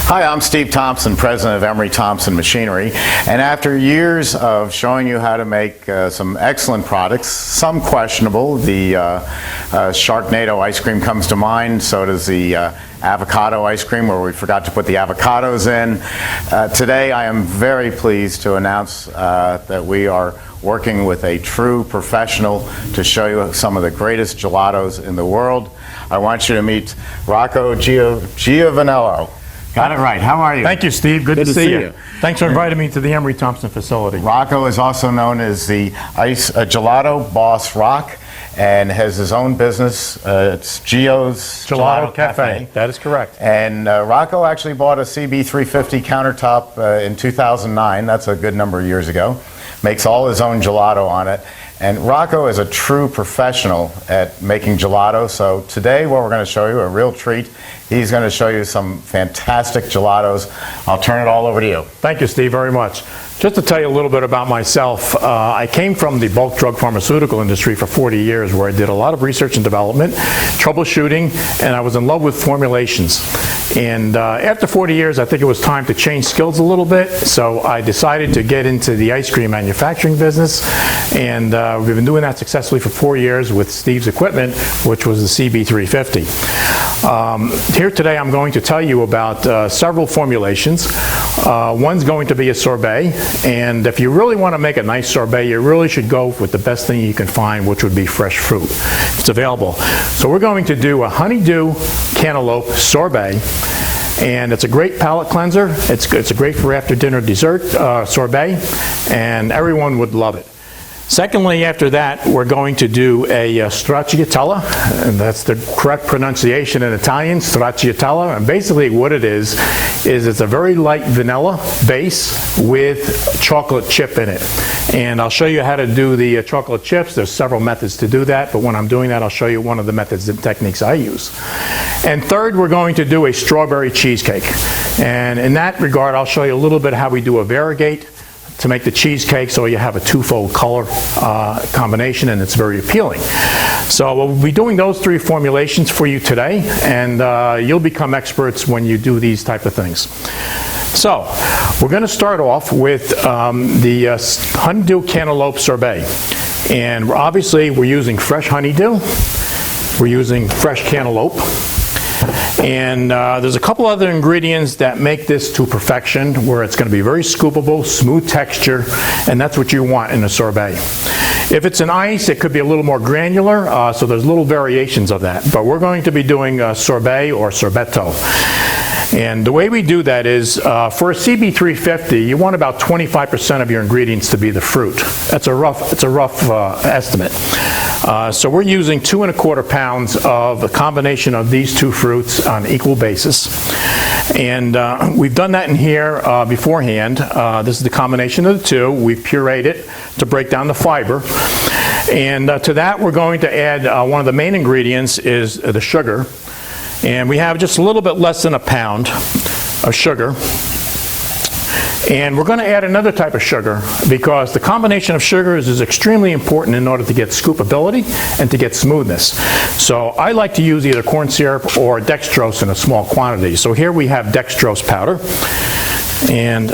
Hi, I'm Steve Thompson, president of Emery Thompson Machinery, and after years of showing you how to make some excellent products, some questionable, the Sharknado ice cream comes to mind, so does the avocado ice cream where we forgot to put the avocados in. Today I am very pleased to announce that we are working with a true professional to show you some of the greatest gelatos in the world. I want you to meet Rocco Giovanniello. Got it right. How are you? Thank you, Steve. Good to see you. Thanks for inviting me to the Emery Thompson facility. Rocco is also known as the Gelatobossrock and has his own business. It's Gio's Gelato Café. That is correct. And Rocco actually bought a CB-350 countertop in 2009. That's a good number of years ago. Makes all his own gelato on it. And Rocco is a true professional at making gelato, so today what we're going to show you, a real treat, he's going to show you some fantastic gelatos. I'll turn it all over to you. Thank you, Steve, very much. Just to tell you a little bit about myself, I came from the bulk drug pharmaceutical industry for 40 years where I did a lot of research and development, troubleshooting, and I was in love with formulations. And after 40 years, I think it was time to change skills a little bit, so I decided to get into the ice cream manufacturing business, and we've been doing that successfully for 4 years with Steve's equipment, which was the CB-350. Here today I'm going to tell you about several formulations. One's going to be a sorbet, and if you really want to make a nice sorbet, you really should go with the best thing you can find, which would be fresh fruit. It's available. So we're going to do a honeydew cantaloupe sorbet, and it's a great palate cleanser. It's a great for after dinner dessert sorbet, and everyone would love it. Secondly, after that, we're going to do a stracciatella, and that's the correct pronunciation in Italian, stracciatella. And basically what it is it's a very light vanilla base with chocolate chip in it. And I'll show you how to do the chocolate chips. There's several methods to do that, but when I'm doing that, I'll show you one of the methods and techniques I use. And third, we're going to do a strawberry cheesecake. And in that regard, I'll show you a little bit how we do a variegate to make the cheesecake, so you have a twofold color combination, and it's very appealing. So we'll be doing those three formulations for you today, and you'll become experts when you do these type of things. So we're going to start off with the honeydew cantaloupe sorbet, and obviously we're using fresh honeydew, we're using fresh cantaloupe, and there's a couple other ingredients that make this to perfection, where it's going to be very scoopable, smooth texture, and that's what you want in a sorbet. If it's an ice, it could be a little more granular, so there's little variations of that. But we're going to be doing sorbet or sorbetto. And the way we do that is, for a CB-350, you want about 25% of your ingredients to be the fruit. It's a rough estimate. So we're using 2 1/4 pounds of a combination of these two fruits on an equal basis. And we've done that in here beforehand. This is the combination of the two. We've pureed it to break down the fiber. And to that we're going to add, one of the main ingredients is the sugar. And we have just a little bit less than a pound of sugar. And we're going to add another type of sugar because the combination of sugars is extremely important in order to get scoopability and to get smoothness. So I like to use either corn syrup or dextrose in a small quantity. So here we have dextrose powder, and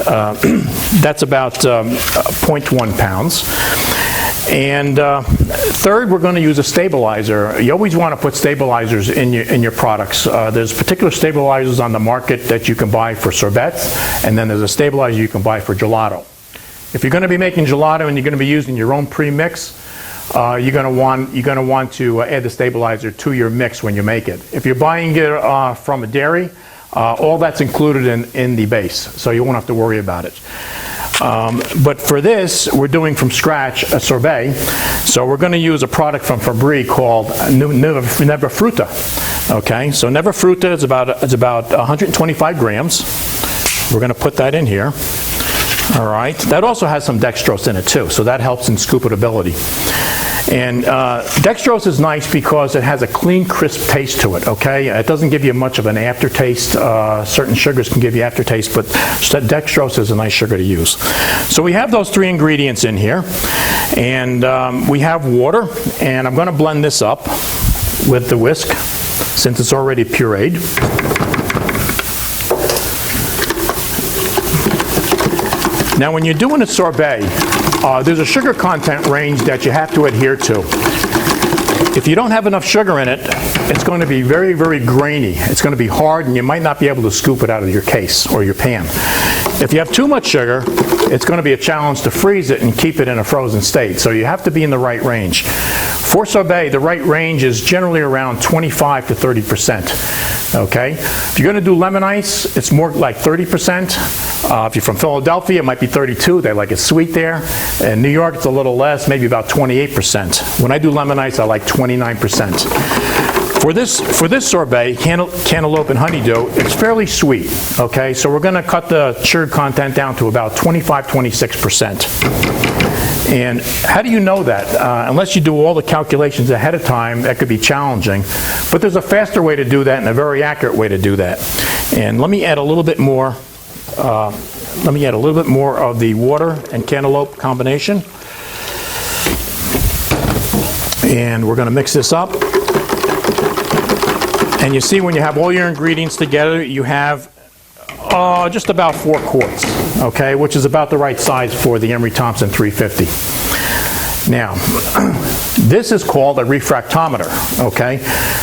that's about 0.1 pounds. And third, we're going to use a stabilizer. You always want to put stabilizers in your products. There's particular stabilizers on the market that you can buy for sorbets, and then there's a stabilizer you can buy for gelato. If you're going to be making gelato and you're going to be using your own pre-mix, you're going to want to add the stabilizer to your mix when you make it. If you're buying it from a dairy, all that's included in the base, so you won't have to worry about it. But for this, we're doing from scratch a sorbet, so we're going to use a product from Ferrarra called Never Fruta. Okay, so Never Fruta is about 125 grams. We're going to put that in here. All right, that also has some dextrose in it too, so that helps in scoopability. And dextrose is nice because it has a clean, crisp taste to it, okay? It doesn't give you much of an aftertaste. Certain sugars can give you aftertaste, but dextrose is a nice sugar to use. So we have those three ingredients in here. And we have water, and I'm going to blend this up with the whisk since it's already pureed. Now, when you're doing a sorbet, there's a sugar content range that you have to adhere to. If you don't have enough sugar in it, it's going to be very, very grainy. It's going to be hard, and you might not be able to scoop it out of your case or your pan. If you have too much sugar, it's going to be a challenge to freeze it and keep it in a frozen state. So you have to be in the right range. For sorbet, the right range is generally around 25 to 30%. Okay? If you're going to do lemon ice, it's more like 30%. If you're from Philadelphia, it might be 32. They like it sweet there. In New York, it's a little less, maybe about 28%. When I do lemon ice, I like 29%. For this sorbet, cantaloupe and honeydew, it's fairly sweet, okay? So we're going to cut the sugar content down to about 25, 26%. And how do you know that? Unless you do all the calculations ahead of time, that could be challenging. But there's a faster way to do that and a very accurate way to do that. And let me add a little bit more. Let me add a little bit more of the water and cantaloupe combination. And we're going to mix this up. And you see, when you have all your ingredients together, you have just about 4 quarts, okay, which is about the right size for the Emery Thompson 350. Now, this is called a refractometer, okay?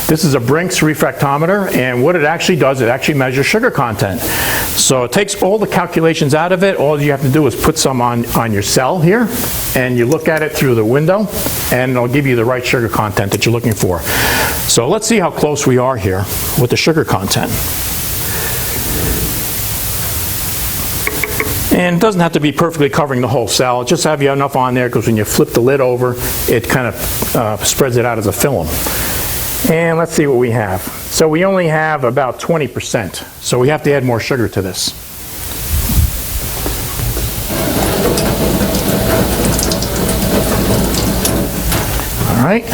This is a Brinks refractometer, and what it actually does, it actually measures sugar content. So it takes all the calculations out of it. All you have to do is put some on your cell here, and you look at it through the window, and it'll give you the right sugar content that you're looking for. So let's see how close we are here with the sugar content. And it doesn't have to be perfectly covering the whole cell. Just have you enough on there, because when you flip the lid over, it kind of spreads it out as a film. And let's see what we have. So we only have about 20%. So we have to add more sugar to this. All right.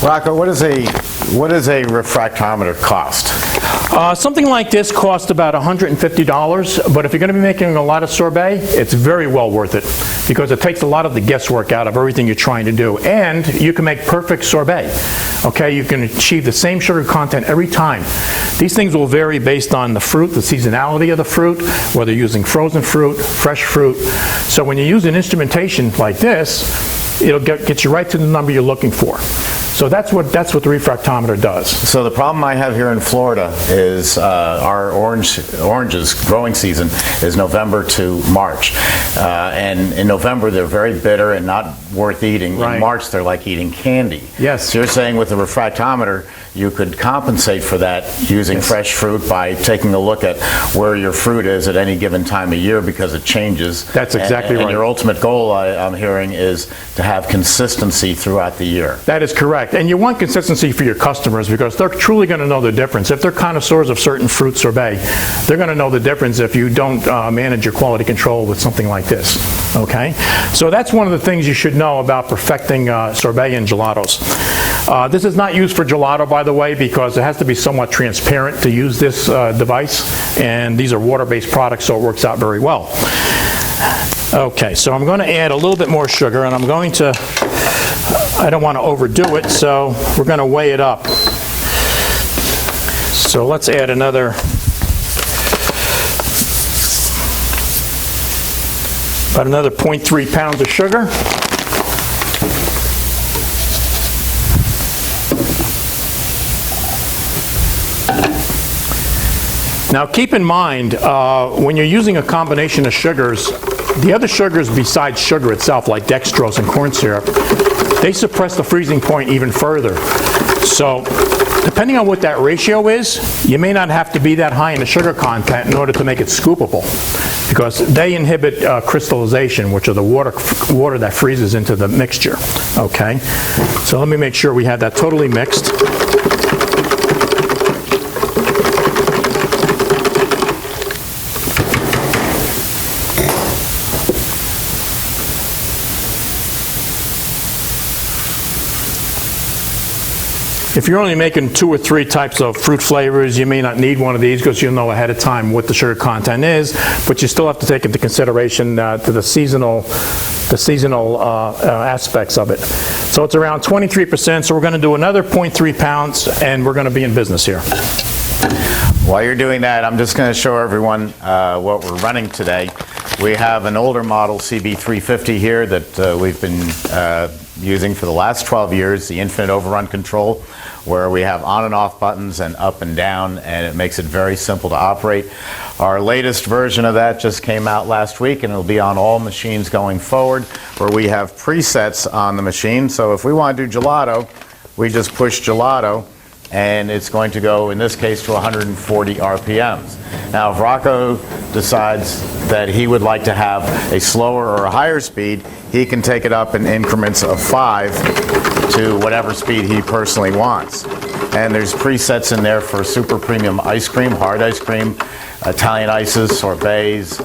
Rocco, what does a refractometer cost? Something like this costs about $150, but if you're going to be making a lot of sorbet, it's very well worth it, because it takes a lot of the guesswork out of everything you're trying to do, and you can make perfect sorbet. Okay, you can achieve the same sugar content every time. These things will vary based on the fruit, the seasonality of the fruit, whether you're using frozen fruit, fresh fruit. So when you use an instrumentation like this, it'll get you right to the number you're looking for. So that's what the refractometer does. So the problem I have here in Florida is our oranges growing season is November to March. And in November they're very bitter and not worth eating. Right. In March they're like eating candy. Yes. So you're saying with the refractometer you could compensate for that using Yes. fresh fruit by taking a look at where your fruit is at any given time of year, because it changes. That's exactly right. And your ultimate goal, I'm hearing, is to have consistency throughout the year. That is correct. And you want consistency for your customers, because they're truly going to know the difference. If they're connoisseurs of certain fruit sorbet, they're going to know the difference if you don't manage your quality control with something like this. Okay? So that's one of the things you should know about perfecting sorbet and gelatos. This is not used for gelato, by the way, because it has to be somewhat transparent to use this device. And these are water-based products, so it works out very well. Okay, so I'm going to add a little bit more sugar, and I'm going to, I don't want to overdo it, so we're going to weigh it up. So let's add another, about another 0.3 pounds of sugar. Now keep in mind, when you're using a combination of sugars, the other sugars besides sugar itself, like dextrose and corn syrup, they suppress the freezing point even further. So depending on what that ratio is, you may not have to be that high in the sugar content in order to make it scoopable, because they inhibit crystallization, which are the water that freezes into the mixture. Okay, so let me make sure we have that totally mixed. If you're only making 2 or 3 types of fruit flavors, you may not need one of these because you'll know ahead of time what the sugar content is, but you still have to take into consideration to the seasonal aspects of it. So it's around 23%, so we're going to do another 0.3 pounds, and we're going to be in business here. While you're doing that, I'm just going to show everyone what we're running today. We have an older model CB-350 here that we've been using for the last 12 years, the infinite overrun control, where we have on and off buttons and up and down, and it makes it very simple to operate. Our latest version of that just came out last week, and it'll be on all machines going forward, where we have presets on the machine. So if we want to do gelato, we just push gelato, and it's going to go, in this case, to 140 RPMs. Now, if Rocco decides that he would like to have a slower or a higher speed, he can take it up in increments of 5 to whatever speed he personally wants. And there's presets in there for super premium ice cream, hard ice cream, Italian ices, sorbets,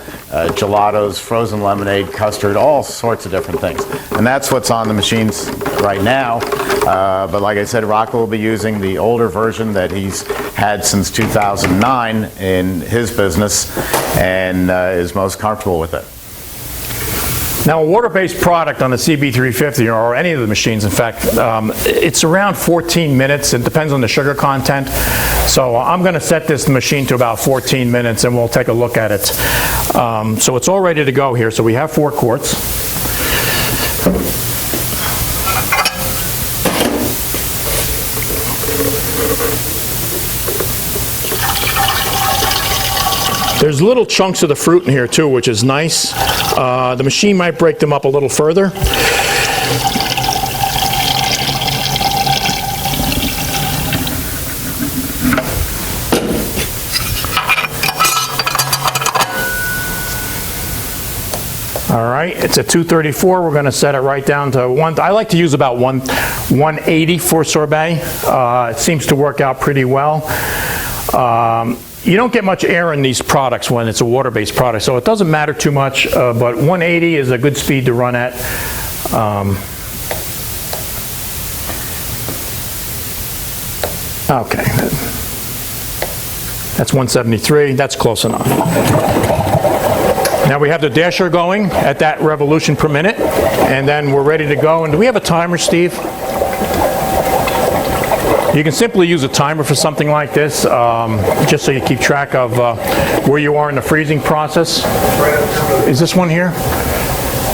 gelatos, frozen lemonade, custard, all sorts of different things. And that's what's on the machines right now. But like I said, Rocco will be using the older version that he's had since 2009 in his business and is most comfortable with it. Now, a water-based product on the CB-350, or any of the machines, in fact, it's around 14 minutes. It depends on the sugar content. So I'm going to set this machine to about 14 minutes, and we'll take a look at it. So it's all ready to go here. So we have 4 quarts. There's little chunks of the fruit in here too, which is nice. The machine might break them up a little further. All right, it's at 234. We're going to set it right down to 1. I like to use about 180 for sorbet. It seems to work out pretty well. You don't get much air in these products when it's a water-based product, so it doesn't matter too much, but 180 is a good speed to run at. Okay, that's 173, that's close enough. Now we have the dasher going at that revolution per minute, and then we're ready to go. And do we have a timer, Steve? You can simply use a timer for something like this, just so you keep track of where you are in the freezing process. Is this one here?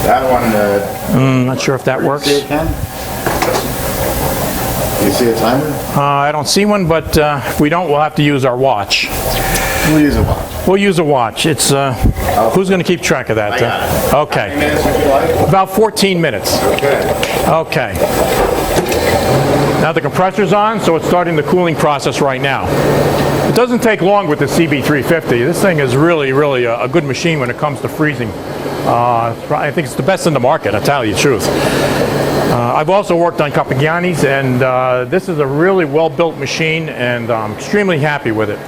That one, not sure if that works. See it, Ken? Do you see a timer? I don't see one, but if we don't, we'll have to use our watch. We'll use a watch. We'll use a watch. It's who's going to keep track of that? I got it. Okay. How many minutes would you like? About 14 minutes. Okay. Okay. Now the compressor's on, so it's starting the cooling process right now. It doesn't take long with the CB-350. This thing is really, really a good machine when it comes to freezing. I think it's the best in the market, I'll tell you the truth. I've also worked on Capigliani's, and this is a really well-built machine, and I'm extremely happy with it.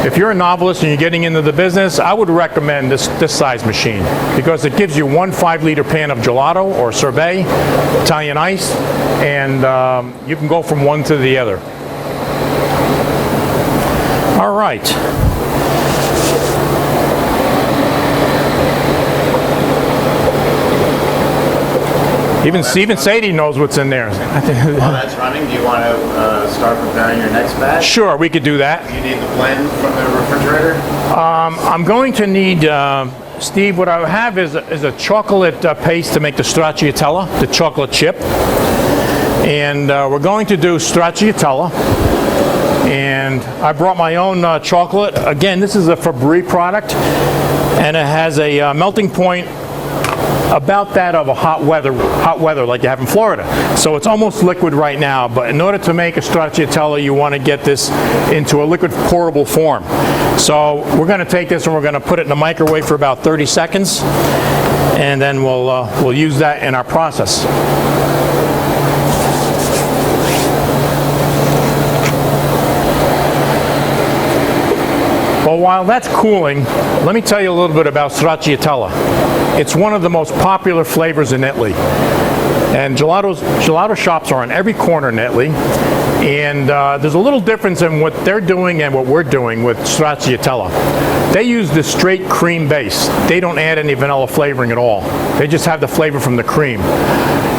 If you're a novelist and you're getting into the business, I would recommend this size machine because it gives you 1 5-liter pan of gelato or sorbet, Italian ice, and you can go from one to the other. All right. Even Sadie knows what's in there. While that's running, do you want to start preparing your next batch? Sure, we could do that. Do you need the blend from the refrigerator? I'm going to need, Steve, what I have is a chocolate paste to make the stracciatella, the chocolate chip. And we're going to do stracciatella. And I brought my own chocolate. Again, this is a Fabry product, and it has a melting point about that of a hot weather like you have in Florida. So it's almost liquid right now, but in order to make a stracciatella, you want to get this into a liquid pourable form. So we're going to take this and we're going to put it in the microwave for about 30 seconds, and then we'll use that in our process. Well, while that's cooling, let me tell you a little bit about stracciatella. It's one of the most popular flavors in Italy. And gelato shops are on every corner in Italy. And there's a little difference in what they're doing and what we're doing with stracciatella. They use the straight cream base. They don't add any vanilla flavoring at all. They just have the flavor from the cream.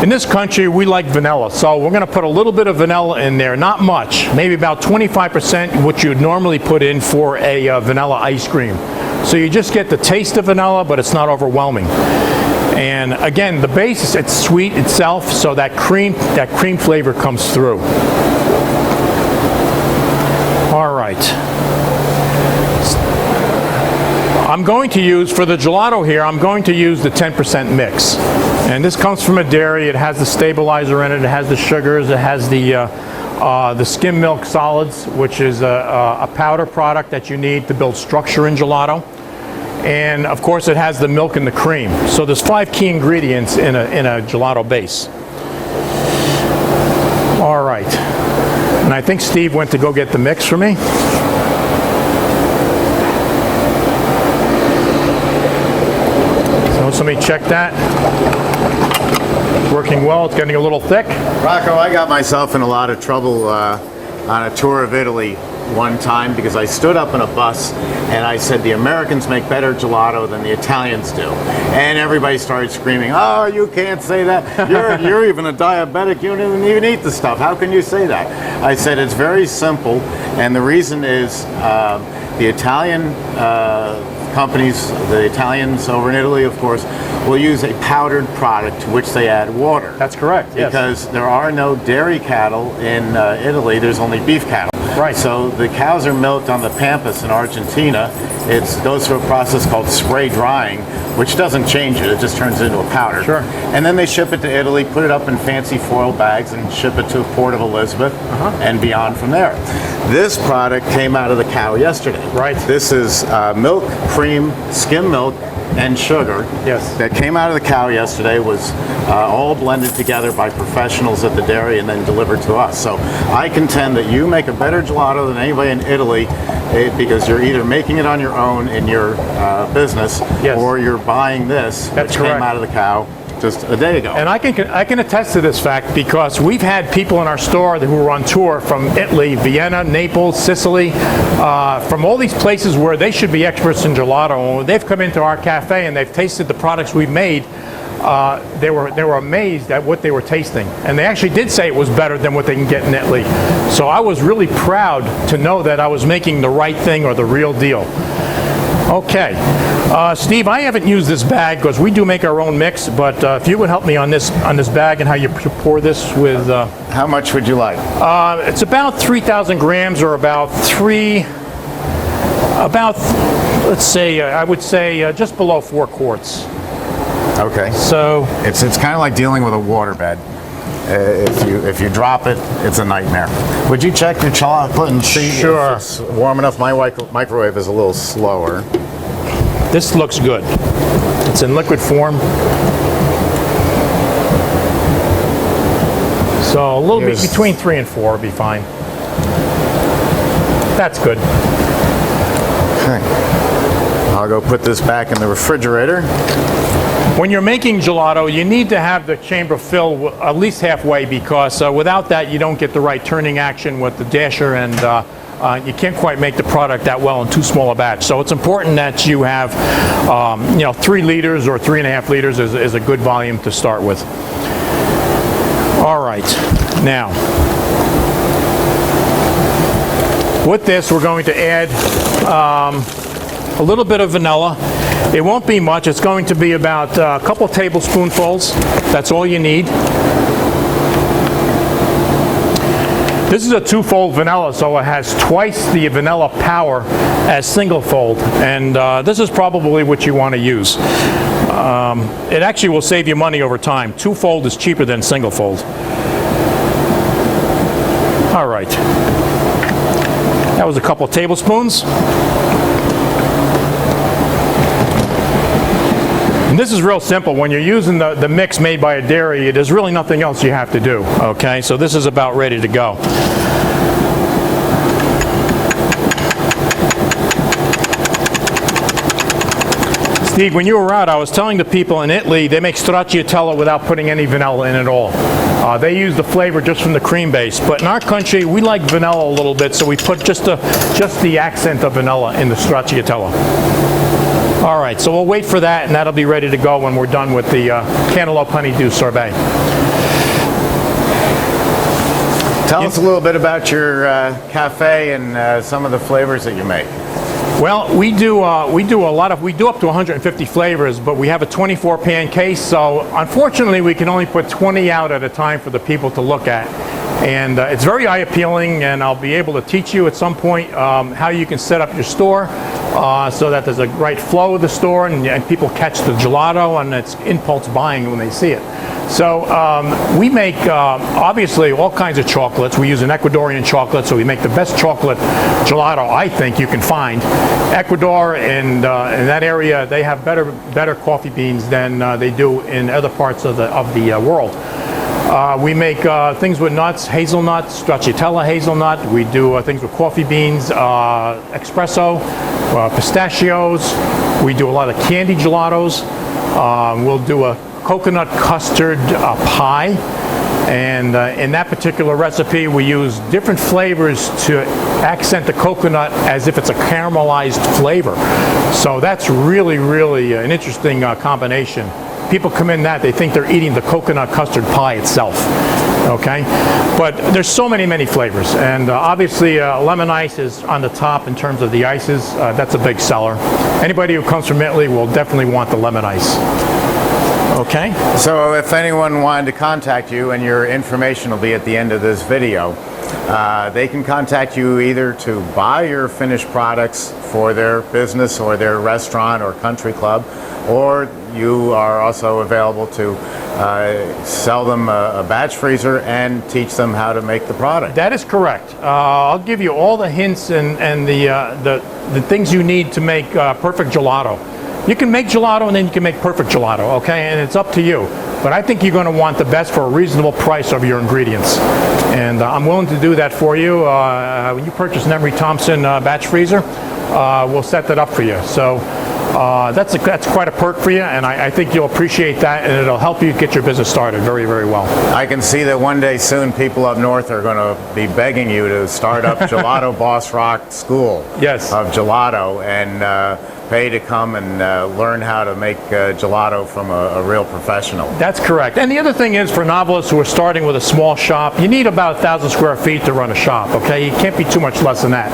In this country, we like vanilla, so we're going to put a little bit of vanilla in there, not much, maybe about 25%, what you would normally put in for a vanilla ice cream. So you just get the taste of vanilla, but it's not overwhelming. And again, the base, it's sweet itself, so that cream flavor comes through. All right. I'm going to use, for the gelato here, I'm going to use the 10% mix. And this comes from a dairy. It has the stabilizer in it. It has the sugars. It has the skim milk solids, which is a powder product that you need to build structure in gelato. And of course, it has the milk and the cream. So there's 5 key ingredients in a gelato base. All right. And I think Steve went to go get the mix for me. So let me check that. It's working well. It's getting a little thick. Rocco, I got myself in a lot of trouble on a tour of Italy one time because I stood up in a bus and I said the Americans make better gelato than the Italians do, and everybody started screaming, "Oh, you can't say that! You're even a diabetic. You don't even eat the stuff. How can you say that?" I said it's very simple, and the reason is the Italian companies, the Italians over in Italy, of course, will use a powdered product to which they add water. That's correct. Because there are no dairy cattle in Italy. There's only beef cattle. Right. So the cows are milked on the Pampas in Argentina. It goes through a process called spray drying, which doesn't change it. It just turns it into a powder. Sure. And then they ship it to Italy, put it up in fancy foil bags, and ship it to Port of Elizabeth and beyond from there. This product came out of the cow yesterday. Right. This is milk, cream, skim milk, and sugar. Yes. That came out of the cow yesterday, was all blended together by professionals at the dairy and then delivered to us. So I contend that you make a better gelato than anybody in Italy because you're either making it on your own in your business, Yes. or you're buying this, That's which correct. came out of the cow just a day ago. And I can attest to this fact because we've had people in our store who were on tour from Italy, Vienna, Naples, Sicily, from all these places where they should be experts in gelato. They've come into our cafe and they've tasted the products we've made. They were amazed at what they were tasting, and they actually did say it was better than what they can get in Italy. So I was really proud to know that I was making the right thing or the real deal. Okay, Steve, I haven't used this bag because we do make our own mix, but if you would help me on this bag and how you pour this with. How much would you like? It's about 3,000 grams, or let's say, I would say just below 4 quarts. Okay. So It's kind of like dealing with a waterbed. If you drop it, it's a nightmare. Would you check your chocolate and see Sure. if it's warm enough? My microwave is a little slower. this looks good. It's in liquid form. So a little bit between 3 and 4 would be fine. That's good. Okay. I'll go put this back in the refrigerator. When you're making gelato, you need to have the chamber fill at least halfway because without that, you don't get the right turning action with the dasher, and you can't quite make the product that well in too small a batch. So it's important that you have, 3 liters or 3.5 liters is a good volume to start with. All right, now with this, we're going to add a little bit of vanilla. It won't be much. It's going to be about a couple tablespoonfuls. That's all you need. This is a 2-fold vanilla, so it has twice the vanilla power as single-fold, and this is probably what you want to use. It actually will save you money over time. 2-fold is cheaper than single-fold. All right. That was a couple tablespoons. And this is real simple. When you're using the mix made by a dairy, there's really nothing else you have to do, okay? So this is about ready to go. Steve, when you were out, I was telling the people in Italy they make stracciatella without putting any vanilla in at all. They use the flavor just from the cream base. But in our country, we like vanilla a little bit, so we put just the accent of vanilla in the stracciatella. All right, so we'll wait for that, and that'll be ready to go when we're done with the cantaloupe honeydew sorbet. Tell us a little bit about your cafe and some of the flavors that you make. Well, we do up to 150 flavors, but we have a 24-pan case, so unfortunately we can only put 20 out at a time for the people to look at. And it's very eye-appealing, and I'll be able to teach you at some point how you can set up your store so that there's a right flow of the store and people catch the gelato, and it's impulse buying when they see it. So we make obviously all kinds of chocolates. We use an Ecuadorian chocolate, so we make the best chocolate gelato I think you can find. Ecuador and in that area, they have better coffee beans than they do in other parts of the world. We make things with nuts, hazelnuts, stracciatella hazelnut. We do things with coffee beans, espresso, pistachios. We do a lot of candy gelatos. We'll do a coconut custard pie, and in that particular recipe we use different flavors to accent the coconut as if it's a caramelized flavor. So that's really an interesting combination. People come in that they think they're eating the coconut custard pie itself. Okay, but there's so many flavors, and obviously lemon ice is on the top in terms of the ices. That's a big seller. Anybody who comes from Italy will definitely want the lemon ice. Okay. So if anyone wanted to contact you, and your information will be at the end of this video, they can contact you either to buy your finished products for their business or their restaurant or country club, or you are also available to sell them a batch freezer and teach them how to make the product. That is correct. I'll give you all the hints and the things you need to make perfect gelato. You can make gelato and then you can make perfect gelato, okay? And it's up to you. But I think you're going to want the best for a reasonable price of your ingredients. And I'm willing to do that for you. When you purchase an Emery Thompson batch freezer, we'll set that up for you. So that's quite a perk for you, and I think you'll appreciate that, and it'll help you get your business started very well. I can see that one day soon people up north are going to be begging you to start up Gelatobossrock School Yes. of Gelato, and pay to come and learn how to make gelato from a real professional. That's correct. And the other thing is, for novelists who are starting with a small shop, you need about 1,000 square feet to run a shop, okay? You can't be too much less than that.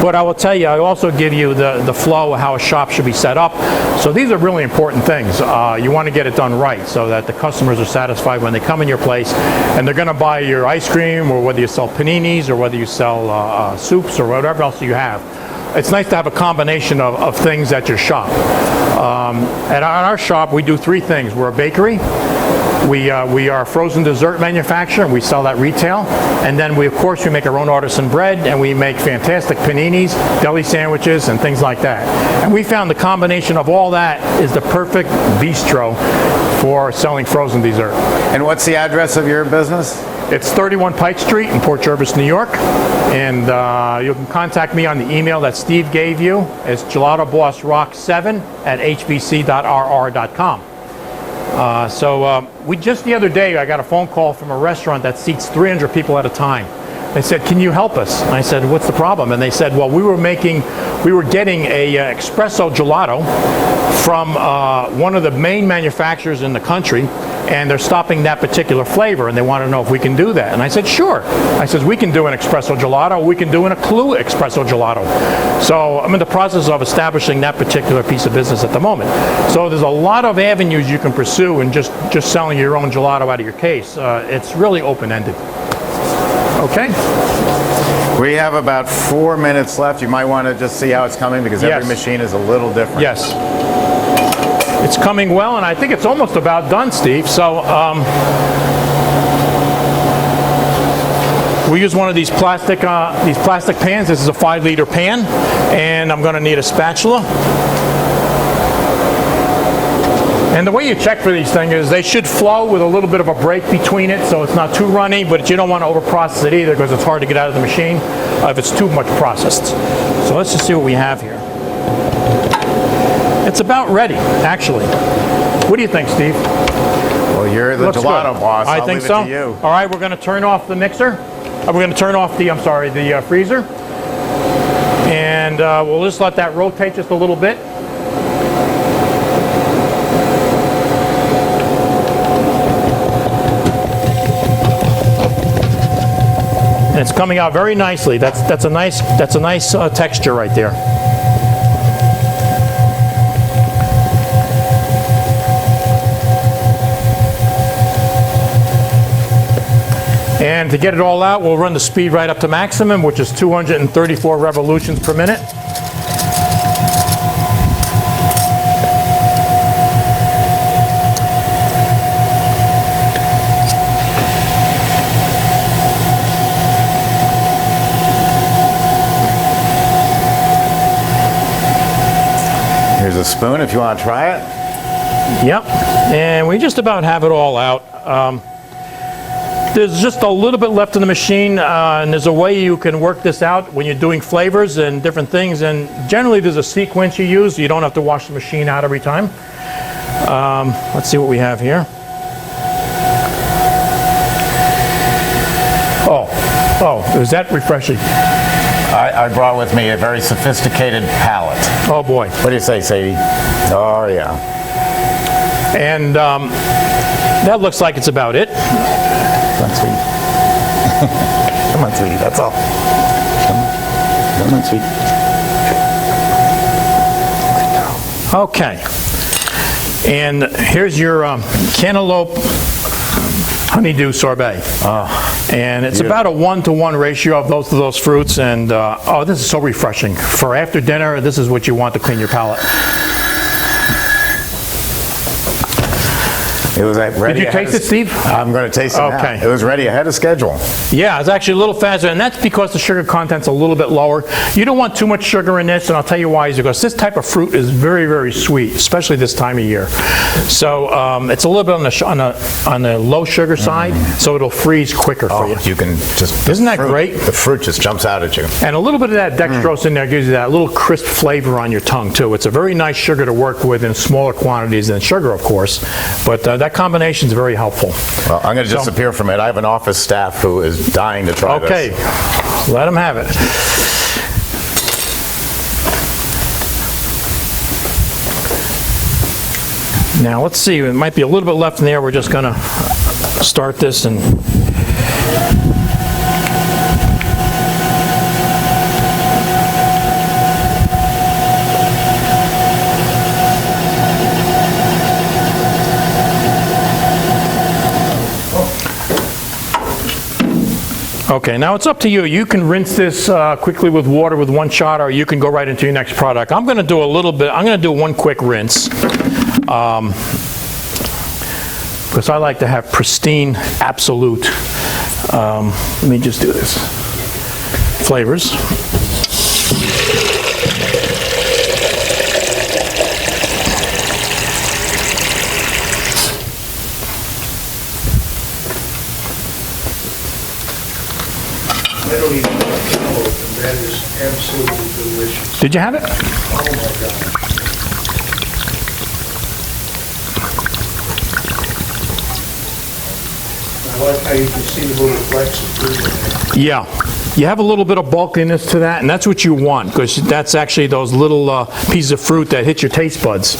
But I will tell you, I also give you the flow of how a shop should be set up. So these are really important things. You want to get it done right so that the customers are satisfied when they come in your place, and they're going to buy your ice cream, or whether you sell paninis, or whether you sell soups, or whatever else you have. It's nice to have a combination of things at your shop. At our shop, we do three things. We're a bakery. We are a frozen dessert manufacturer, and we sell that retail. And then of course, we make our own artisan bread, and we make fantastic paninis, deli sandwiches, and things like that. And we found the combination of all that is the perfect bistro for selling frozen dessert. And what's the address of your business? It's 31 Pike Street in Port Jervis, New York. And you can contact me on the email that Steve gave you. It's gelatobossrock7@hbc.rr.com. We just the other day, I got a phone call from a restaurant that seats 300 people at a time. They said, "Can you help us?" And I said, "What's the problem?" And they said, "Well, we were getting a espresso gelato from one of the main manufacturers in the country, and they're stopping that particular flavor, and they want to know if we can do that." And I said, "Sure." I said, "We can do an espresso gelato. We can do an Eclue espresso gelato." So I'm in the process of establishing that particular piece of business at the moment. So there's a lot of avenues you can pursue in just selling your own gelato out of your case. It's really open-ended. Okay? We have about 4 minutes left. You might want to just see how it's coming, because every machine is a little different. Yes. It's coming well, and I think it's almost about done, Steve. So we use one of these plastic pans. This is a 5-liter pan, and I'm going to need a spatula. And the way you check for these things is they should flow with a little bit of a break between it, so it's not too runny, but you don't want to over-process it either, because it's hard to get out of the machine if it's too much processed. So let's just see what we have here. It's about ready, actually. What do you think, Steve? Well, you're the Looks gelato good. boss. I I'll think leave so. it to you. All right, we're going to turn off the mixer. We're going to turn off the, the freezer. And we'll just let that rotate just a little bit. And it's coming out very nicely. That's a nice texture right there. And to get it all out, we'll run the speed right up to maximum, which is 234 revolutions per minute. Here's a spoon if you want to try it. Yep, and we just about have it all out. There's just a little bit left in the machine, and there's a way you can work this out when you're doing flavors and different things, and generally there's a sequence you use. You don't have to wash the machine out every time. Let's see what we have here. Oh, is that refreshing? I brought with me a very sophisticated palette. Oh boy. What do you say, Sadie? Oh, yeah. And that looks like it's about it. Come on, sweetie. Come on, sweetie, that's all. Come on, sweetie. Okay. And here's your cantaloupe honeydew sorbet. And it's about a 1-to-1 ratio of those fruits. And oh, this is so refreshing. For after dinner, this is what you want to clean your palate. It was ready. Did you taste it, Steve? I'm going to taste it now. Okay. It was ready ahead of schedule. Yeah, it's actually a little faster, and that's because the sugar content's a little bit lower. You don't want too much sugar in this, and I'll tell you why, is because this type of fruit is very, very sweet, especially this time of year. So it's a little bit on the low sugar side, so it'll freeze quicker for you. You can just... Isn't that great? The fruit just jumps out at you. And a little bit of that dextrose in there gives you that little crisp flavor on your tongue, too. It's a very nice sugar to work with in smaller quantities than sugar, of course, but that combination is very helpful. Well, I'm going to disappear from it. I have an office staff who is dying to try this. Okay, let them have it. Now let's see, it might be a little bit left in there. We're just going to start this and... Okay, now it's up to you. You can rinse this quickly with water with one shot, or you can go right into your next product. I'm going to do a little bit. I'm going to do one quick rinse because I like to have pristine, absolute. Let me just do this. Flavors. I don't even like cantaloupe, and that is absolutely delicious. Did you have it? Oh my God. I like how you can see the little flecks of fruit in there. Yeah. You have a little bit of bulkiness to that, and that's what you want, because that's actually those little pieces of fruit that hit your taste buds.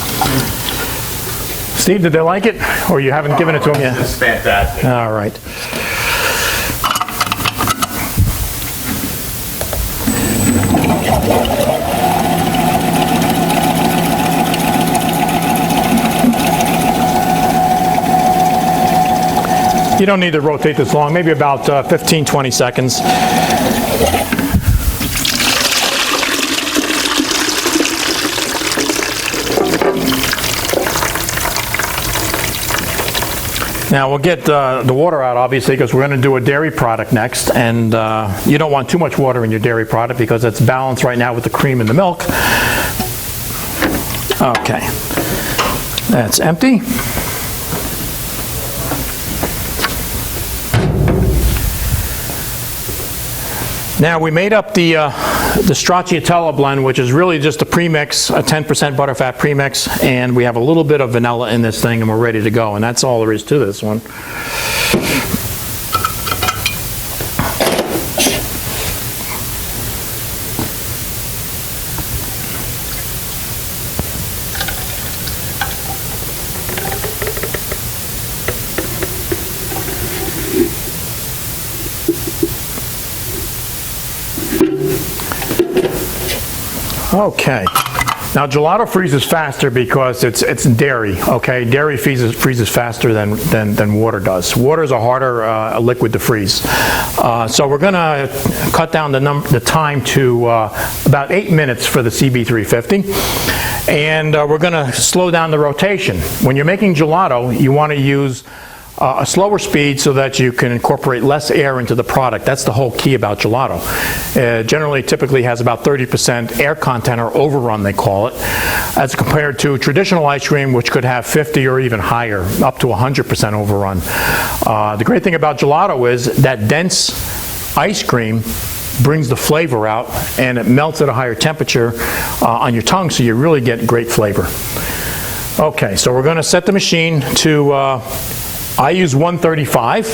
Steve, did they like it? Or you haven't given it to them yet? It's fantastic. All right. You don't need to rotate this long, maybe about 15, 20 seconds. Now we'll get the water out, obviously, because we're going to do a dairy product next, and you don't want too much water in your dairy product because it's balanced right now with the cream and the milk. Okay, that's empty. Now we made up the the stracciatella blend, which is really just a premix, a 10% butterfat premix, and we have a little bit of vanilla in this thing, and we're ready to go. And that's all there is to this one. Okay. Now gelato freezes faster because it's dairy, okay? Dairy freezes faster than water does. Water is a harder liquid to freeze. So we're gonna cut down the time to about 8 minutes for the CB-350. And we're gonna slow down the rotation. When you're making gelato, you wanna use a slower speed so that you can incorporate less air into the product. That's the whole key about gelato. Generally, typically has about 30% air content, or overrun they call it, as compared to traditional ice cream, which could have 50 or even higher, up to 100% overrun. The great thing about gelato is that dense ice cream brings the flavor out, and it melts at a higher temperature on your tongue, so you really get great flavor. Okay, so we're going to set the machine to I use 135.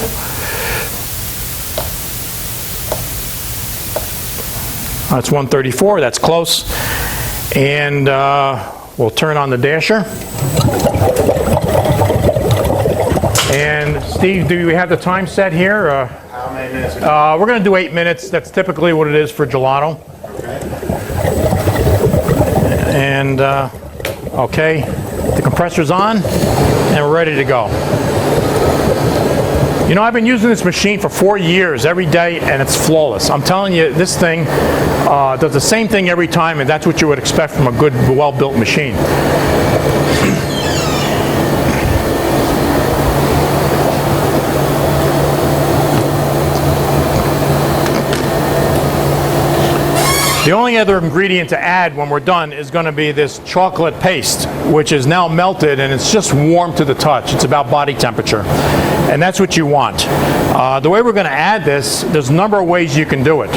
That's 134, that's close. And we'll turn on the dasher. And Steve, do we have the time set here? How many minutes? We're going to do 8 minutes. That's typically what it is for gelato. Okay. And, okay, the compressor's on, and we're ready to go. You know, I've been using this machine for 4 years every day, and it's flawless. I'm telling you, this thing does the same thing every time, and that's what you would expect from a good, well-built machine. The only other ingredient to add when we're done is going to be this chocolate paste, which is now melted, and it's just warm to the touch. It's about body temperature, and that's what you want. The way we're going to add this, there's a number of ways you can do it.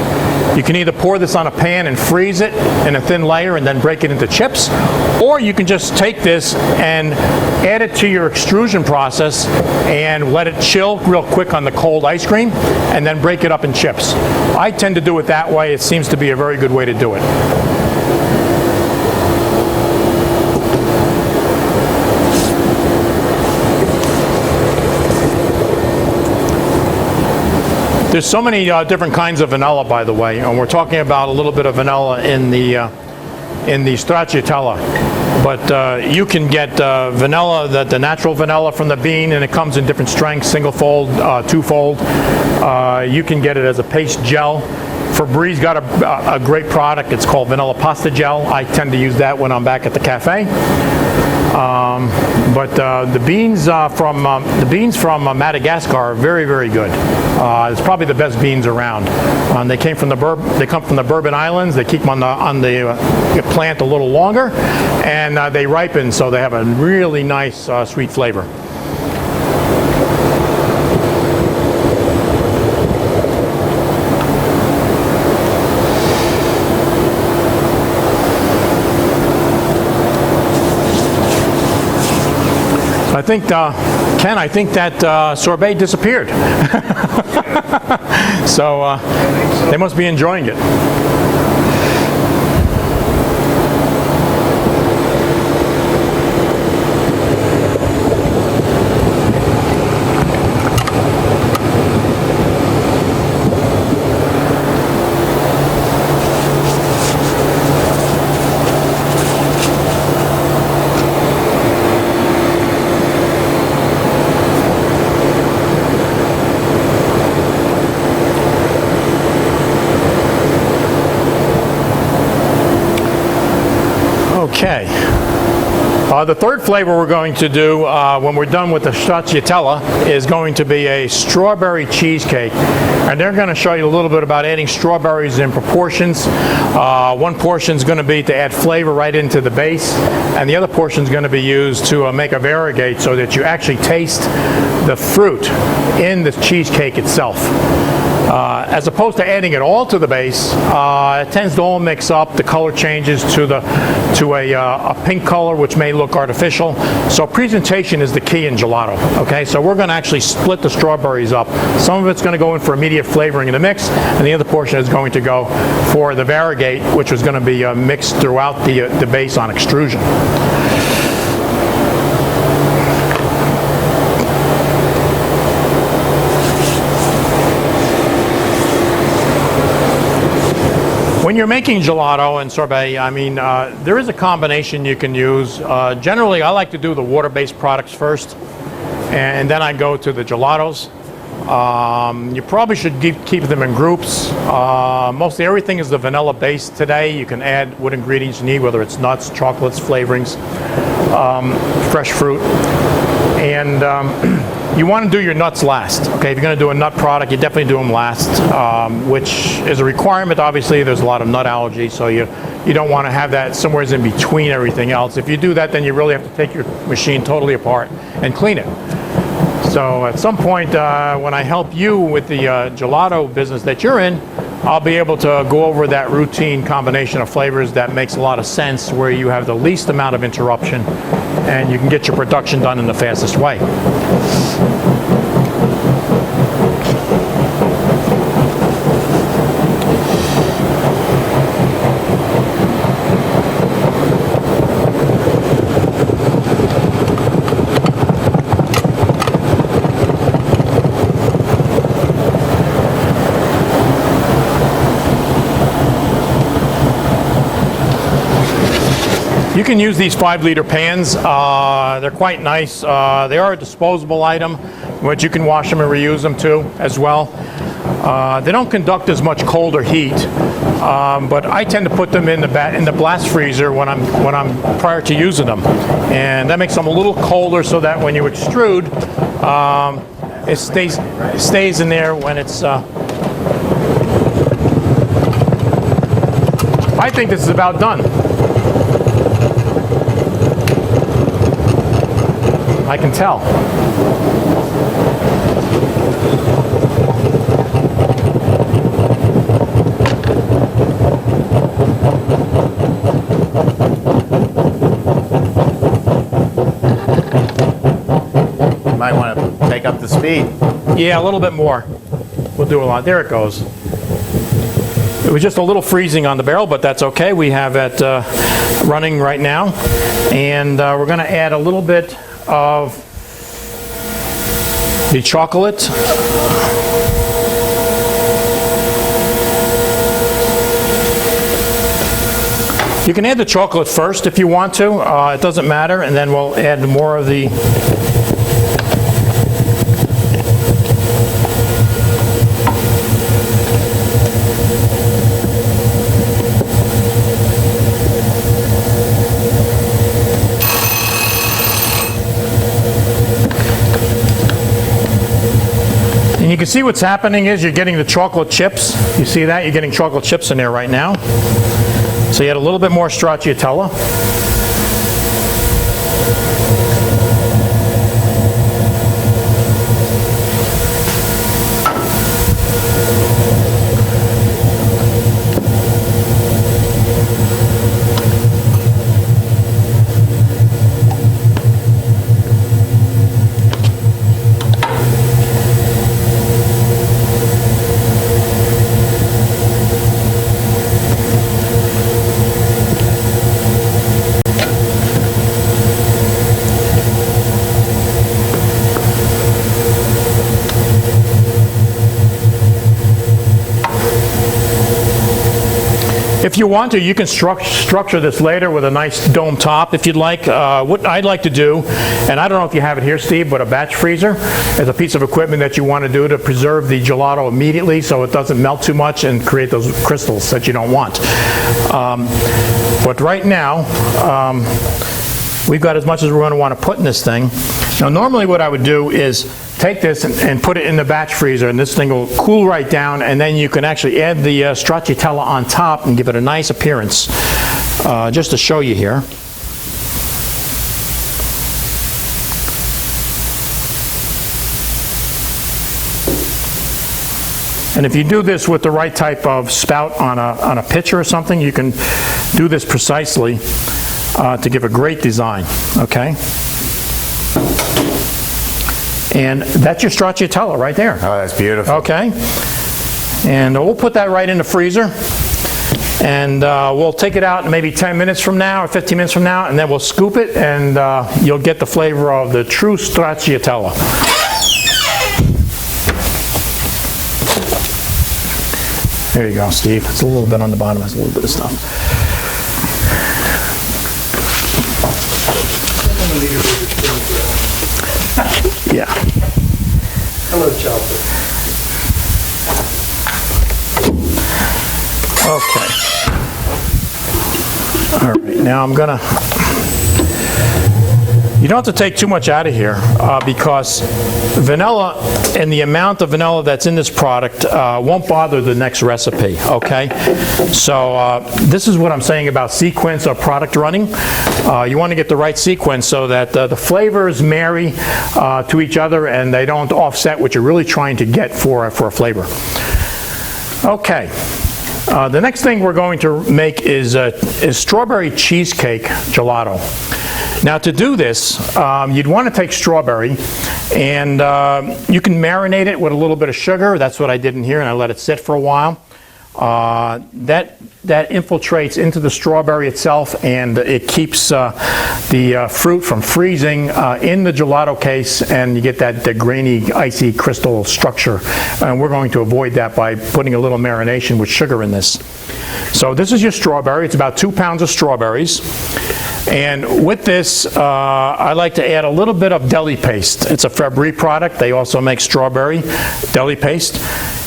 You can either pour this on a pan and freeze it in a thin layer and then break it into chips, or you can just take this and add it to your extrusion process and let it chill real quick on the cold ice cream, and then break it up in chips. I tend to do it that way. It seems to be a very good way to do it. There's so many different kinds of vanilla, by the way, and we're talking about a little bit of vanilla in the stracciatella. But you can get vanilla, the natural vanilla from the bean, and it comes in different strengths, single-fold, two-fold. You can get it as a paste gel. Febreze got a great product. It's called vanilla pasta gel. I tend to use that when I'm back at the cafe. But the beans from Madagascar are very, very good. It's probably the best beans around. They come from the Bourbon Islands. They keep them on the plant a little longer, and they ripen, so they have a really nice sweet flavor. I think, Ken, I think that sorbet disappeared. So they must be enjoying it. Okay. The third flavor we're going to do when we're done with the stracciatella is going to be a strawberry cheesecake. And they're going to show you a little bit about adding strawberries in proportions. One portion is going to be to add flavor right into the base, and the other portion is going to be used to make a variegate so that you actually taste the fruit in the cheesecake itself. As opposed to adding it all to the base, it tends to all mix up. The color changes to a pink color, which may look artificial. So presentation is the key in gelato. Okay, so we're going to actually split the strawberries up. Some of it's going to go in for immediate flavoring in the mix, and the other portion is going to go for the variegate, which is going to be mixed throughout the base on extrusion. When you're making gelato and sorbet, I mean, there is a combination you can use. Generally, I like to do the water-based products first, and then I go to the gelatos. You probably should keep them in groups. Mostly everything is the vanilla base today. You can add what ingredients you need, whether it's nuts, chocolates, flavorings, fresh fruit. And you want to do your nuts last. Okay, if you're going to do a nut product, you definitely do them last, which is a requirement. Obviously, there's a lot of nut allergy, so you don't want to have that somewhere in between everything else. If you do that, then you really have to take your machine totally apart and clean it. So at some point, when I help you with the gelato business that you're in, I'll be able to go over that routine combination of flavors that makes a lot of sense, where you have the least amount of interruption and you can get your production done in the fastest way. You can use these 5-liter pans. They're quite nice. They are a disposable item, but you can wash them and reuse them too as well. They don't conduct as much cold or heat, but I tend to put them in the blast freezer when I'm prior to using them, and that makes them a little colder so that when you extrude, it stays in there when it's. I think this is about done. I can tell. You might want to take up the speed. Yeah, a little bit more. We'll do a lot. There it goes. It was just a little freezing on the barrel, but that's okay. We have it running right now. And we're going to add a little bit of the chocolate. You can add the chocolate first if you want to. It doesn't matter. And then we'll add more of the And you can see what's happening is you're getting the chocolate chips. You see that? You're getting chocolate chips in there right now. So you add a little bit more stracciatella. If you want to, you can structure this later with a nice dome top if you'd like. What I'd like to do, and I don't know if you have it here, Steve, but a batch freezer is a piece of equipment that you want to do to preserve the gelato immediately so it doesn't melt too much and create those crystals that you don't want. But right now, we've got as much as we're going to want to put in this thing. Now, normally what I would do is take this and put it in the batch freezer, and this thing will cool right down, and then you can actually add the stracciatella on top and give it a nice appearance. Just to show you here. And if you do this with the right type of spout on a pitcher or something, you can do this precisely to give a great design, okay? And that's your stracciatella right there. Oh, that's beautiful. Okay. And we'll put that right in the freezer. And we'll take it out in maybe 10 minutes from now or 15 minutes from now, and then we'll scoop it, and you'll get the flavor of the true stracciatella. There you go, Steve. It's a little bit on the bottom. Has a little bit of stuff. Yeah. Hello, Chopper. Okay. All right, now I'm gonna, you don't have to take too much out of here because vanilla and the amount of vanilla that's in this product won't bother the next recipe, okay? So this is what I'm saying about sequence of product running. You want to get the right sequence so that the flavors marry to each other and they don't offset what you're really trying to get for a flavor. Okay. The next thing we're going to make is strawberry cheesecake gelato. Now to do this, you'd want to take strawberry and you can marinate it with a little bit of sugar. That's what I did in here, and I let it sit for a while. That infiltrates into the strawberry itself, and it keeps the fruit from freezing in the gelato case, and you get that grainy, icy crystal structure. And we're going to avoid that by putting a little marination with sugar in this. So this is your strawberry. It's about 2 pounds of strawberries. And with this, I like to add a little bit of deli paste. It's a Ferrarra product. They also make strawberry deli paste.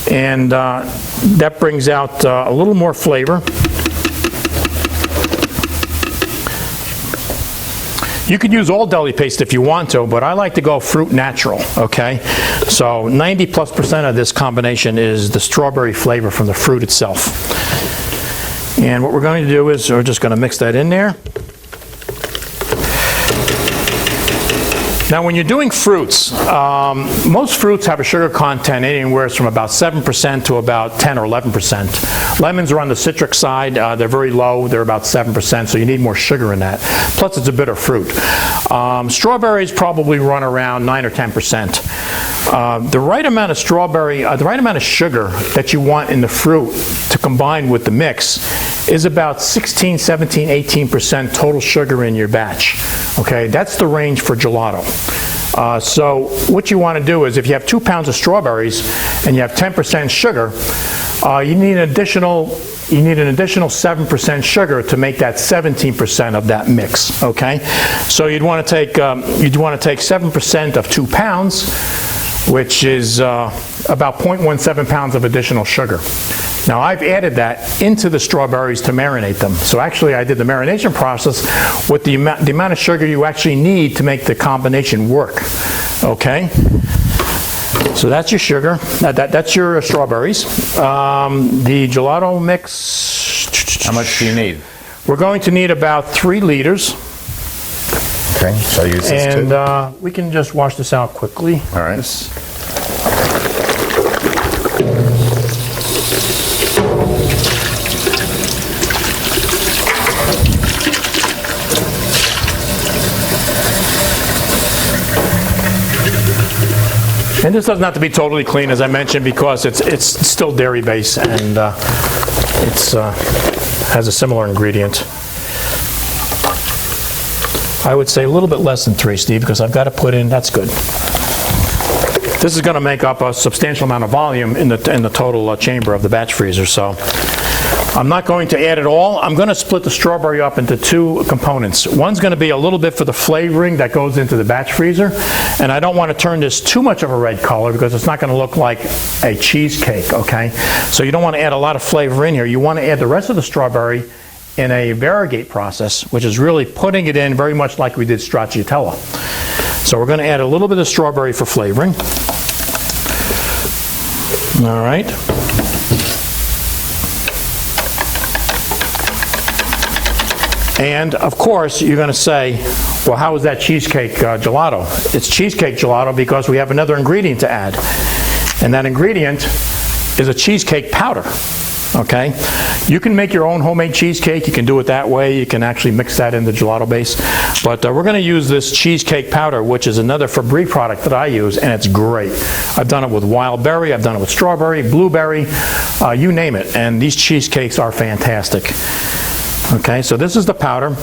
And that brings out a little more flavor. You could use all deli paste if you want to, but I like to go fruit natural, okay? So 90+% of this combination is the strawberry flavor from the fruit itself. And what we're going to do is we're just going to mix that in there. Now when you're doing fruits, most fruits have a sugar content anywhere from about 7% to about 10 or 11%. Lemons are on the citric side. They're very low. They're about 7%, so you need more sugar in that. Plus it's a bitter fruit. Strawberries probably run around 9 or 10%. The right amount of strawberry, the right amount of sugar that you want in the fruit to combine with the mix is about 16, 17, 18% total sugar in your batch. Okay, that's the range for gelato. So what you want to do is if you have 2 pounds of strawberries and you have 10% sugar, you need an additional 7% sugar to make that 17% of that mix. Okay, so you'd want to take 7% of 2 pounds, which is about 0.17 pounds of additional sugar. Now I've added that into the strawberries to marinate them. So actually I did the marination process with the amount of sugar you actually need to make the combination work. Okay? So that's your sugar. That's your strawberries. The gelato mix. How much do you need? We're going to need about 3 liters. Okay, so I'll use this too. And we can just wash this out quickly. All right. And this doesn't have to be totally clean, as I mentioned, because it's still dairy based and it has a similar ingredient. I would say a little bit less than 3, Steve, because I've got to put in, that's good. This is going to make up a substantial amount of volume in the total chamber of the batch freezer, so I'm not going to add it all. I'm going to split the strawberry up into 2 components. One's going to be a little bit for the flavoring that goes into the batch freezer, and I don't want to turn this too much of a red color because it's not going to look like a cheesecake, okay? So you don't want to add a lot of flavor in here. You want to add the rest of the strawberry in a variegate process, which is really putting it in very much like we did stracciatella. So we're going to add a little bit of strawberry for flavoring. All right. And of course, you're going to say, well, how is that cheesecake gelato? It's cheesecake gelato because we have another ingredient to add. And that ingredient is a cheesecake powder. Okay, you can make your own homemade cheesecake. You can do it that way. You can actually mix that in the gelato base. But we're going to use this cheesecake powder, which is another Febreze product that I use, and it's great. I've done it with wild berry. I've done it with strawberry, blueberry, you name it. And these cheesecakes are fantastic. Okay, so this is the powder,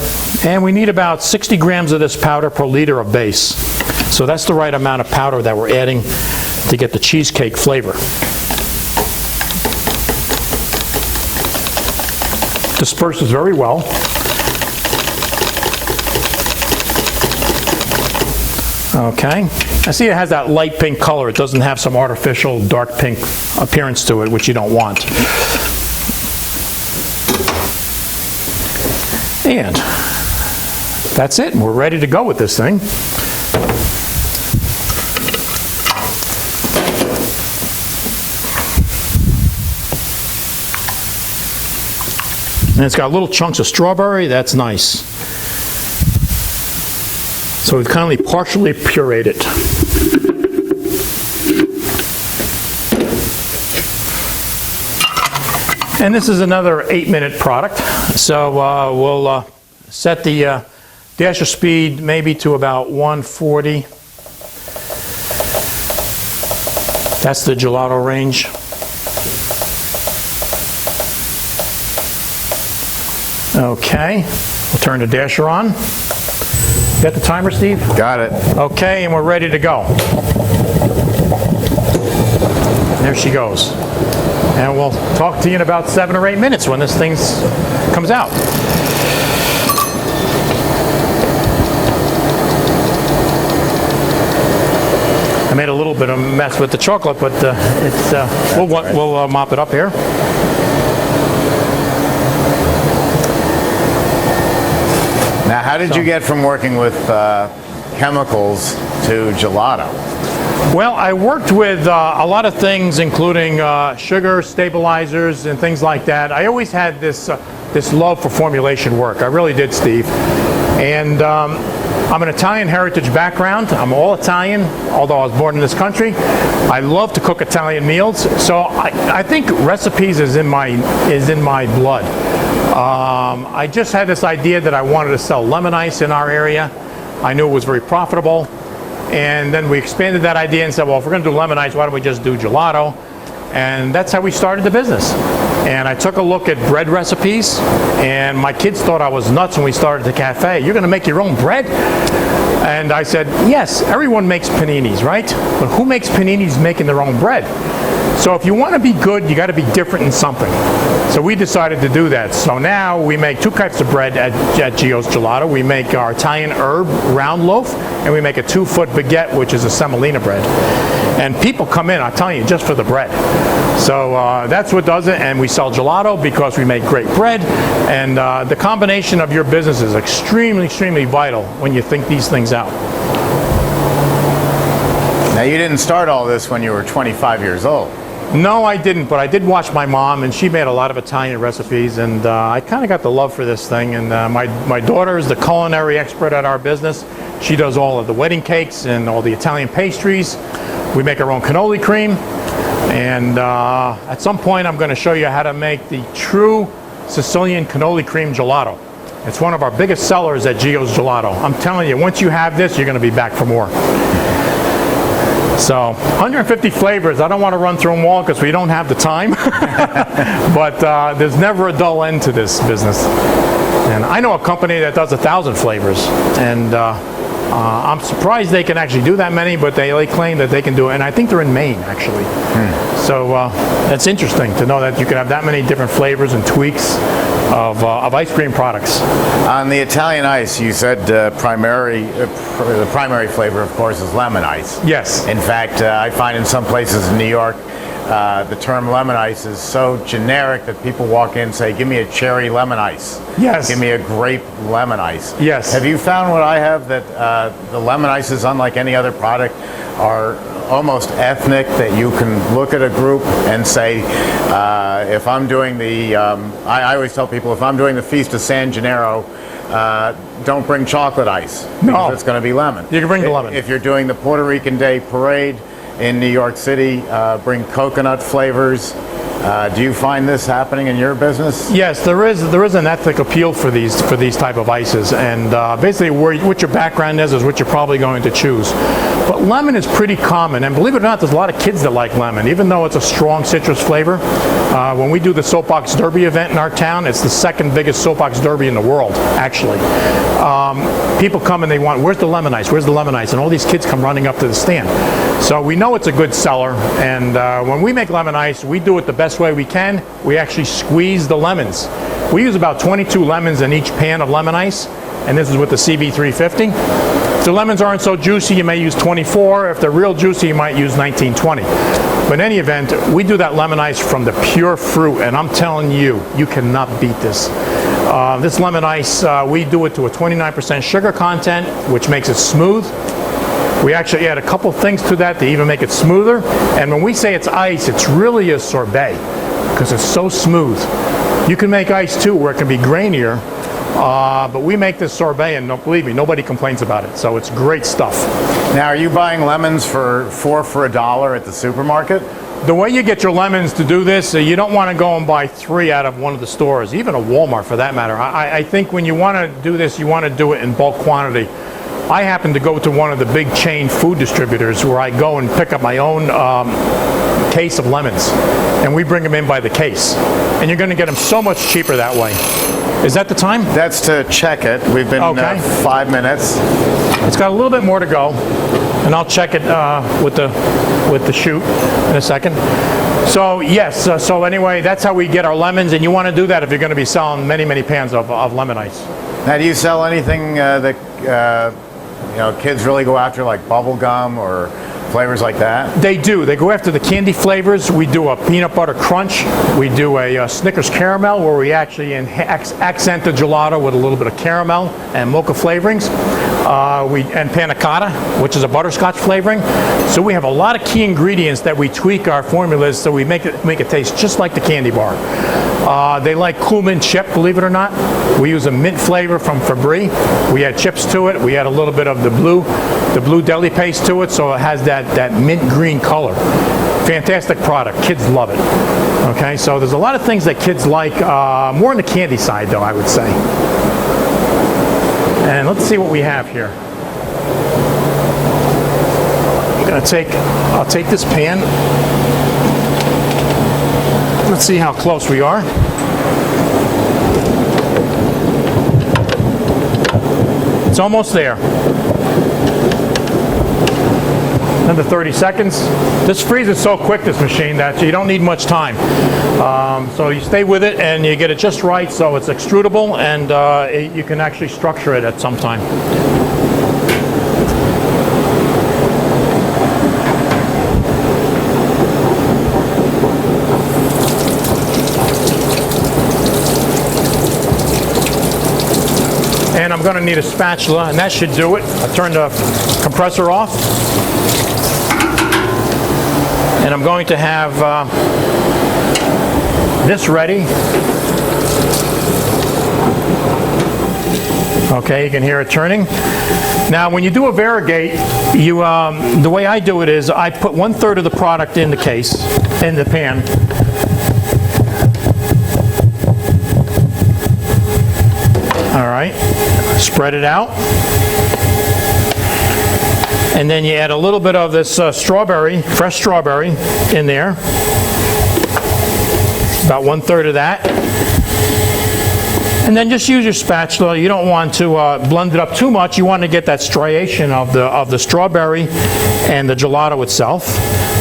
and we need about 60 grams of this powder per liter of base. So that's the right amount of powder that we're adding to get the cheesecake flavor. Disperses very well. Okay, I see it has that light pink color. It doesn't have some artificial dark pink appearance to it, which you don't want. And that's it. We're ready to go with this thing. And it's got little chunks of strawberry. That's nice. So we've kindly partially pureed it. And this is another 8-minute product. So we'll set the dasher speed maybe to about 140. That's the gelato range. Okay, we'll turn the dasher on. Got the timer, Steve? Got it. Okay, and we're ready to go. There she goes. And we'll talk to you in about 7 or 8 minutes when this thing comes out. I made a little bit of a mess with the chocolate, but we'll mop it up here. Now, how did you get from working with chemicals to gelato? Well, I worked with a lot of things, including sugar stabilizers and things like that. I always had this love for formulation work. I really did, Steve. And I'm an Italian heritage background. I'm all Italian, although I was born in this country. I love to cook Italian meals, so I think recipes is in my blood. I just had this idea that I wanted to sell lemon ice in our area. I knew it was very profitable. And then we expanded that idea and said, well, if we're going to do lemon ice, why don't we just do gelato? And that's how we started the business. And I took a look at bread recipes, and my kids thought I was nuts when we started the cafe. You're going to make your own bread? And I said, yes, everyone makes paninis, right? But who makes paninis making their own bread? So if you want to be good, you got to be different in something. So we decided to do that. So now we make 2 types of bread at Gio's Gelato. We make our Italian herb round loaf, and we make a 2-foot baguette, which is a semolina bread. And people come in, I'm telling you, just for the bread. So that's what does it, and we sell gelato because we make great bread. And the combination of your business is extremely, extremely vital when you think these things out. Now, you didn't start all this when you were 25 years old. No, I didn't, but I did watch my mom, and she made a lot of Italian recipes, and I kind of got the love for this thing. And my daughter is the culinary expert at our business. She does all of the wedding cakes and all the Italian pastries. We make our own cannoli cream, and at some point I'm going to show you how to make the true Sicilian cannoli cream gelato. It's one of our biggest sellers at Gio's Gelato. I'm telling you, once you have this, you're going to be back for more. So 150 flavors. I don't want to run through them all because we don't have the time. But there's never a dull end to this business. And I know a company that does 1,000 flavors. And I'm surprised they can actually do that many, but they claim that they can do it. And I think they're in Maine, actually. So that's interesting to know that you can have that many different flavors and tweaks of ice cream products. On the Italian ice, you said the primary flavor, of course, is lemon ice. Yes. In fact, I find in some places in New York, the term lemon ice is so generic that people walk in and say, give me a cherry lemon ice. Yes. Give me a grape lemon ice. Yes. Have you found what I have, that the lemon ices, unlike any other product, are almost ethnic, that you can look at a group and say, if I'm doing the, I always tell people, if I'm doing the Feast of San Gennaro, don't bring chocolate ice, because it's going to be lemon. You can bring the lemon. If you're doing the Puerto Rican Day Parade, in New York City bring coconut flavors. Do you find this happening in your business? Yes, there is an ethnic appeal for these type of ices, and basically what your background is what you're probably going to choose. But lemon is pretty common, and believe it or not, there's a lot of kids that like lemon, even though it's a strong citrus flavor. When we do the Soapbox Derby event in our town, it's the second biggest Soapbox Derby in the world, actually. People come and they want, where's the lemon ice? Where's the lemon ice? And all these kids come running up to the stand. So we know it's a good seller, and when we make lemon ice, we do it the best way we can. We actually squeeze the lemons. We use about 22 lemons in each pan of lemon ice, and this is with the CB-350. If the lemons aren't so juicy, you may use 24. If they're real juicy, you might use 19, 20. But in any event, we do that lemon ice from the pure fruit, and I'm telling you, you cannot beat this. This lemon ice, we do it to a 29% sugar content, which makes it smooth. We actually add a couple things to that to even make it smoother. And when we say it's ice, it's really a sorbet because it's so smooth. You can make ice too where it can be grainier, but we make this sorbet, and believe me, nobody complains about it. So it's great stuff. Now, are you buying lemons for $4 at the supermarket? The way you get your lemons to do this, you don't want to go and buy 3 out of one of the stores, even a Walmart for that matter. I think when you want to do this, you want to do it in bulk quantity. I happen to go to one of the big chain food distributors where I go and pick up my own case of lemons, and we bring them in by the case. And you're going to get them so much cheaper that way. Is that the time? That's to check it. We've been 5 minutes. It's got a little bit more to go, and I'll check it with the chute in a second. So yes, so anyway, that's how we get our lemons, and you want to do that if you're going to be selling many, many pans of lemon ice. Now, do you sell anything that kids really go after, like bubble gum or flavors like that? They do. They go after the candy flavors. We do a peanut butter crunch. We do a Snickers caramel where we actually accent the gelato with a little bit of caramel and mocha flavorings. And panna cotta, which is a butterscotch flavoring. So we have a lot of key ingredients that we tweak our formulas so we make it taste just like the candy bar. They like cool mint chip, believe it or not. We use a mint flavor from Fabry. We add chips to it. We add a little bit of the blue deli paste to it, so it has that mint green color. Fantastic product. Kids love it. Okay, so there's a lot of things that kids like, more on the candy side though, I would say. And let's see what we have here. I'll take this pan. Let's see how close we are. It's almost there. Another 30 seconds. This freezes so quick, this machine, that you don't need much time. So you stay with it and you get it just right so it's extrudable, and you can actually structure it at some time. And I'm going to need a spatula, and that should do it. I turn the compressor off. And I'm going to have this ready. Okay, you can hear it turning. Now, when you do a variegate, the way I do it is I put 1/3 of the product in the case, in the pan. All right, spread it out. And then you add a little bit of this strawberry, fresh strawberry, in there. About 1/3 of that. And then just use your spatula. You don't want to blend it up too much. You want to get that striation of the strawberry and the gelato itself.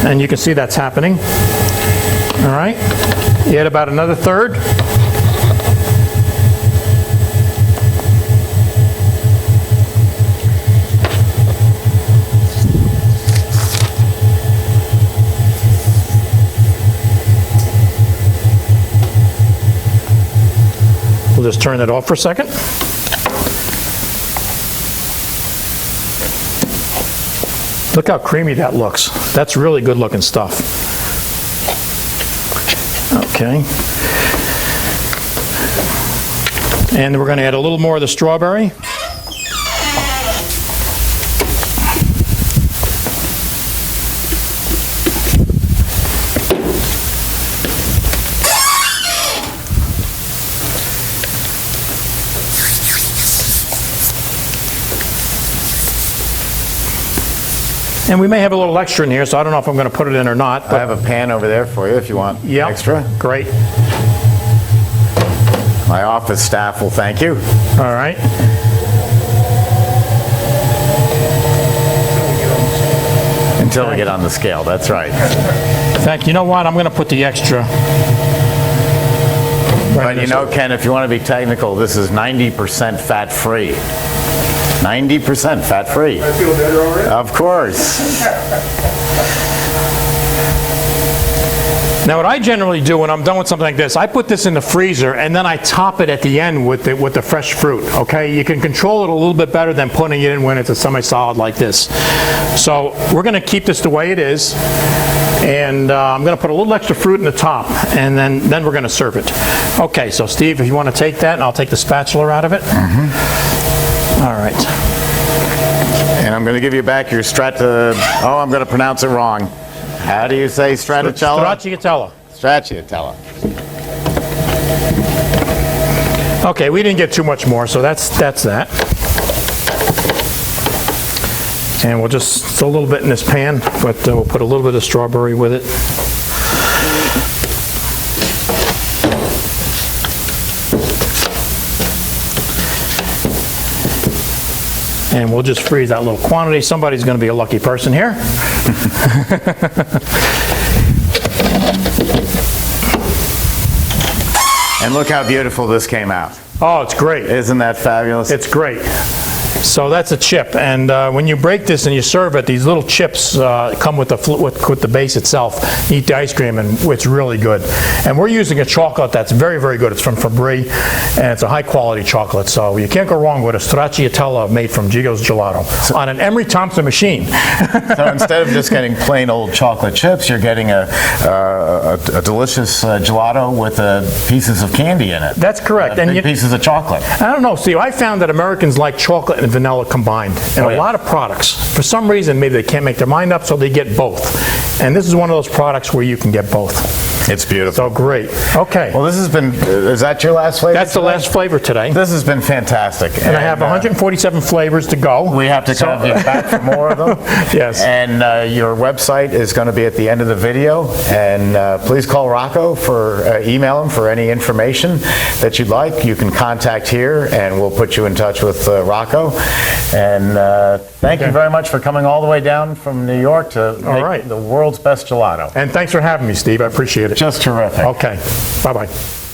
And you can see that's happening. All right. You add about another 1/3. We'll just turn it off for a second. Look how creamy that looks. That's really good looking stuff. Okay. And we're going to add a little more of the strawberry. And we may have a little extra in here, so I don't know if I'm going to put it in or not. I have a pan over there for you if you want extra. Great. My office staff will thank you. All right. Until we get on the scale, that's right. In fact, you know what? I'm going to put the extra. But you know, Ken, if you want to be technical, this is 90% fat-free. 90% fat-free. I feel better already. Of course. Now, what I generally do when I'm done with something like this, I put this in the freezer and then I top it at the end with the fresh fruit, okay? You can control it a little bit better than putting it in when it's a semi-solid like this. So we're going to keep this the way it is, and I'm going to put a little extra fruit in the top, and then we're going to serve it. Okay, so Steve, if you want to take that, and I'll take the spatula out of it. All right. And I'm going to give you back your oh, I'm going to pronounce it wrong. How do you say stracciatella? Stracciatella. Stracciatella. Okay, we didn't get too much more, so that's that. And we'll just throw a little bit in this pan, but we'll put a little bit of strawberry with it. And we'll just freeze that little quantity. Somebody's going to be a lucky person here. And look how beautiful this came out. Oh, it's great. Isn't that fabulous? It's great. So that's a chip, and when you break this and you serve it, these little chips come with the base itself. You eat the ice cream, and it's really good. And we're using a chocolate that's very, very good. It's from Fabri, and it's a high-quality chocolate, so you can't go wrong with a stracciatella made from Gigo's Gelato on an Emery Thompson machine. So instead of just getting plain old chocolate chips, you're getting a delicious gelato with pieces of candy in it. That's correct. And big pieces of chocolate. I don't know, Steve. I found that Americans like chocolate and vanilla combined in a lot of products. For some reason, maybe they can't make their mind up, so they get both. And this is one of those products where you can get both. It's beautiful. So great. Okay. Well, this has been, is that your last flavor? That's the last flavor today. This has been fantastic. And I have 147 flavors to go. We have to have you back for more of them. Yes. And your website is going to be at the end of the video. And please call Rocco email him for any information that you'd like. You can contact here, and we'll put you in touch with Rocco. And thank you very much for coming all the way down from New York to make the world's best gelato. And thanks for having me, Steve. I appreciate it. Just terrific. Okay. Bye-bye.